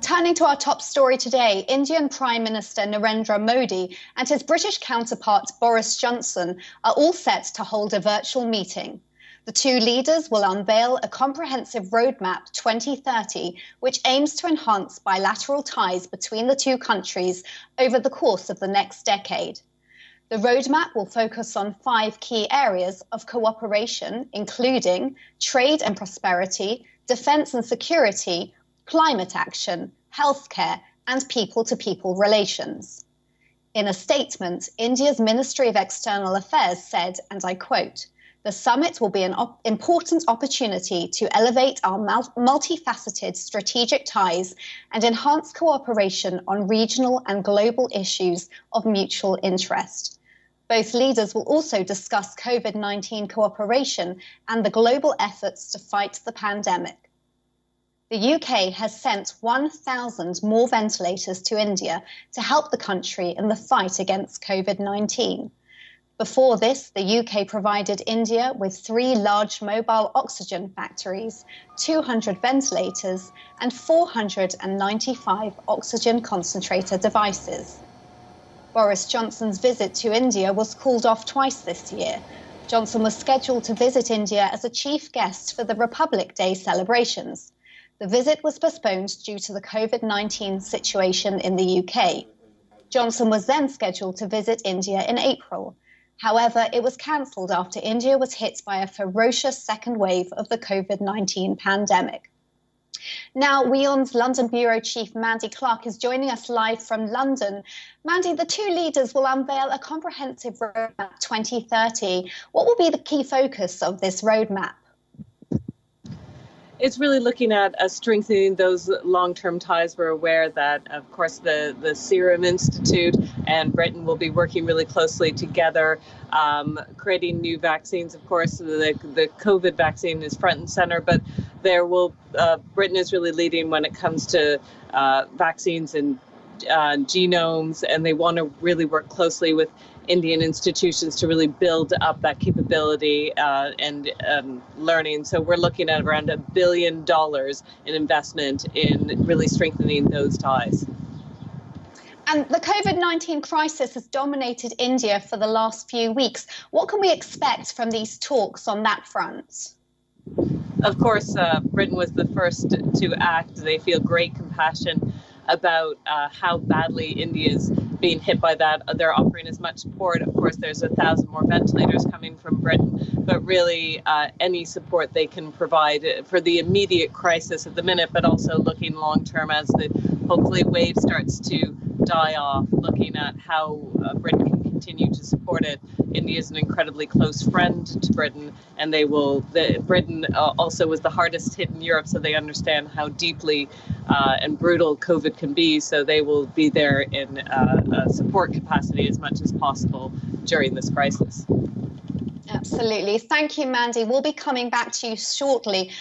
Turning to our top story today, Indian Prime Minister Narendra Modi and his British counterpart Boris Johnson are all set to hold a virtual meeting. The two leaders will unveil a comprehensive roadmap 2030, which aims to enhance bilateral ties between the two countries over the course of the next decade. The roadmap will focus on 5 key areas of cooperation, including trade and prosperity, defence and security, climate action, healthcare, and people-to-people relations. In a statement, India's Ministry of External Affairs said, and I quote, "The summit will be an important opportunity to elevate our multifaceted strategic ties and enhance cooperation on regional and global issues of mutual interest." Both leaders will also discuss COVID-19 cooperation and the global efforts to fight the pandemic. The UK has sent 1,000 more ventilators to India to help the country in the fight against COVID-19. Before this, the UK provided India with 3 large mobile oxygen factories, 200 ventilators, and 495 oxygen concentrator devices. Boris Johnson's visit to India was called off twice this year. Johnson was scheduled to visit India as a chief guest for the Republic Day celebrations. The visit was postponed due to the COVID-19 situation in the UK. Johnson was then scheduled to visit India in April. However, it was cancelled after India was hit by a ferocious second wave of the COVID-19 pandemic. Now, WION's London Bureau Chief Mandy Clark is joining us live from London. Mandy, the two leaders will unveil a comprehensive roadmap 2030. What will be the key focus of this roadmap? It's really looking at strengthening those long-term ties. We're aware that, of course, the Serum Institute and Britain will be working really closely together, creating new vaccines. Of course, the COVID vaccine is front and center, but Britain is really leading when it comes to vaccines and genomes, and they want to really work closely with Indian institutions to really build up that capability and learning. So we're looking at around $1 billion in investment in really strengthening those ties. And the COVID-19 crisis has dominated India for the last few weeks. What can we expect from these talks on that front? Of course, Britain was the first to act. They feel great compassion about how badly India's being hit by that. They're offering as much support. Of course, there's 1,000 more ventilators coming from Britain, but really any support they can provide for the immediate crisis of the minute, but also looking long term as the hopefully wave starts to die off, looking at how Britain can continue to support it. India is an incredibly close friend to Britain, and Britain also was the hardest hit in Europe, so they understand how deeply and brutal COVID can be. So they will be there in support capacity as much as possible during this crisis. Absolutely. Thank you, Mandy. We'll be coming back to you shortly.